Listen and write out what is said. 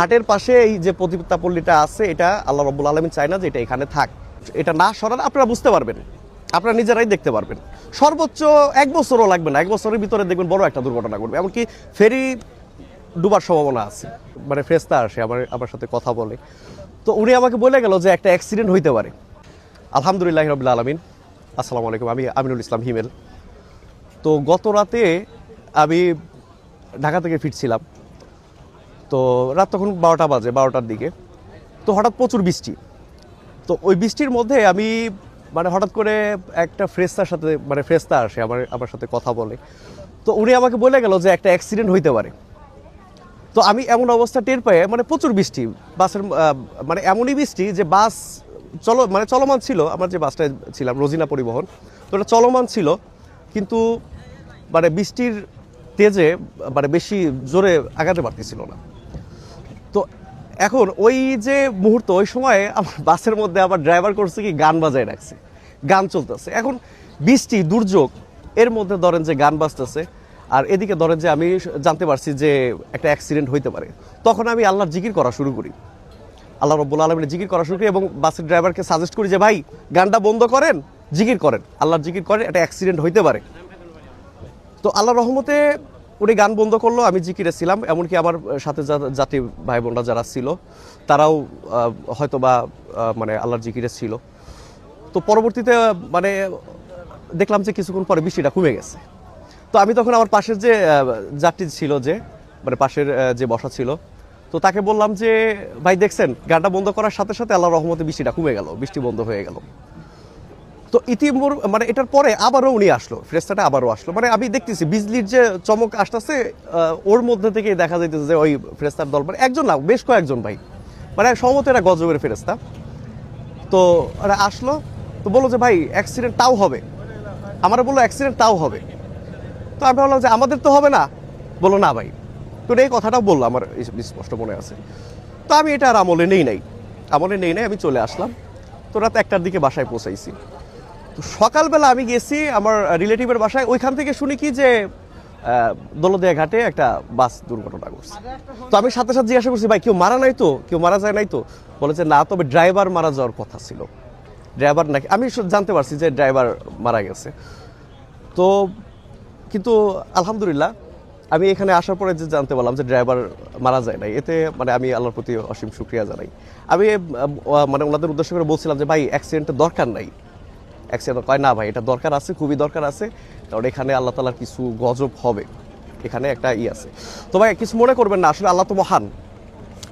ঘাটের পাশে এই যে পতিতাপল্লীটা আছে, এটা আল্লাহ রাব্বুল আলামিন চায় না যে এটা এখানে থাক। এটা না সরালে আপনারা বুঝতে পারবেন, আপনারা নিজেরাই দেখতে পারবেন। সর্বোচ্চ 1 বছরও লাগবে না, 1 বছরের ভিতরে দেখবেন বড় একটা দুর্ঘটনা ঘটবে, এমনকি ফেরি ডুবার সম্ভাবনা আছে। মানে ফেরেশতা আসে আমার সাথে কথা বলে, তো উনি আমাকে বলে গেল যে একটা অ্যাক্সিডেন্ট হইতে পারে। আলহামদুলিল্লাহ রাব্বিল আলামিন। আসসালামু আলাইকুম, আমি আমিনুল ইসলাম হিমেল। তো গত রাতে আমি ঢাকা থেকে ফিরছিলাম, তো রাত তখন 12টা বাজে, 12টার দিকে। তো হঠাৎ প্রচুর বৃষ্টি, তো ওই বৃষ্টির মধ্যে আমি হঠাৎ করে একটা ফেরেশতা আসে আমার সাথে কথা বলে, তো উনি আমাকে বলে গেল যে একটা অ্যাক্সিডেন্ট হইতে পারে। তো আমি এমন অবস্থা টের পাই, প্রচুর বৃষ্টি, বাসের এমনই বৃষ্টি যে বাস চলমান ছিল। আমার যে বাসটায় ছিলাম রোজিনা পরিবহন, তো ওটা চলমান ছিল, কিন্তু বৃষ্টির তেজে বেশি জোরে আগাতে পারতেছিল না। তো এখন ওই যে মুহূর্ত, ওই সময়ে আমার বাসের মধ্যে আবার ড্রাইভার করছে কি গান বাজায় রাখছে, গান চলতেছে। এখন বৃষ্টি দুর্যোগ, এর মধ্যে ধরেন যে গান বাজতেছে, আর এদিকে ধরেন যে আমি জানতে পারছি যে একটা অ্যাক্সিডেন্ট হইতে পারে। তখন আমি আল্লাহর জিকির করা শুরু করি, আল্লাহ রাব্বুল আলামিনের জিকির করা শুরু করি, এবং বাসের ড্রাইভারকে সাজেস্ট করি যে ভাই গানটা বন্ধ করেন, জিকির করেন, আল্লাহর জিকির করেন, একটা অ্যাক্সিডেন্ট হইতে পারে। তো আল্লাহর রহমতে উনি গান বন্ধ করলো, আমি জিকিরে ছিলাম। এমনকি আমার সাথে যাত্রী ভাই বোনরা যারা ছিল তারাও হয়তো বা আল্লাহর জিকিরে ছিল। তো পরবর্তীতে দেখলাম যে কিছুক্ষণ পরে বৃষ্টিটা কমে গেছে। তো আমি তখন আমার পাশের যে যাত্রী ছিল, যে পাশের যে বসা ছিল, তো তাকে বললাম যে ভাই দেখছেন, গানটা বন্ধ করার সাথে সাথে আল্লাহর রহমতে বৃষ্টিটা কমে গেল, বৃষ্টি বন্ধ হয়ে গেল। তো এটার পরে আবারও উনি আসলো, ফেরেশতাটা আবারও আসলো। আমি দেখতেছি বিজলির যে চমক আসতেছে, ওর মধ্যে থেকে দেখা যাইতেছে যে ওই ফেরেশতার দল একজন না, বেশ কয়েকজন ভাই, সম্ভবত এরা গজবের ফেরেশতা। তো ওরা আসলো, তো বললো যে ভাই অ্যাক্সিডেন্ট তাও হবে, আমারা বললো অ্যাক্সিডেন্ট তাও হবে। তো আমি বললাম যে আমাদের তো হবে না, বললো না ভাই। তো এই কথাটাও বললো, আমার স্পষ্ট মনে আছে। তো আমি এটা আর আমলে নেই নাই, আমি চলে আসলাম। তো রাত 1টার দিকে বাসায় পৌঁছাইছি। তো সকালবেলা আমি গেছি আমার রিলেটিভের বাসায়, ওইখান থেকে শুনি কি যে দৌলতদিয়া ঘাটে একটা বাস দুর্ঘটনা করছে। তো আমি সাথে সাথে জিজ্ঞাসা করছি ভাই কেউ মারা নাই তো, কেউ মারা যায় নাই তো? বলেছে না, তবে ড্রাইভার মারা যাওয়ার কথা ছিল, ড্রাইভার নাকি। আমি জানতে পারছি যে ড্রাইভার মারা গেছে। তো কিন্তু আলহামদুলিল্লাহ আমি এখানে আসার পরে যে জানতে পারলাম যে ড্রাইভার মারা যায় নাই, এতে আমি আল্লাহর প্রতি অসীম শুকরিয়া জানাই। আমি ওনাদের উদ্দেশ্য করে বলছিলাম যে ভাই অ্যাক্সিডেন্টের দরকার নাই, অ্যাক্সিডেন্ট কয় না ভাই এটা দরকার আছে, খুবই দরকার আছে, কারণ এখানে আল্লাহ তাআলার কিছু গজব হবে, এখানে একটা আছে। তো ভাই কিছু মনে করবেন না, আসলে আল্লাহ তো মহান,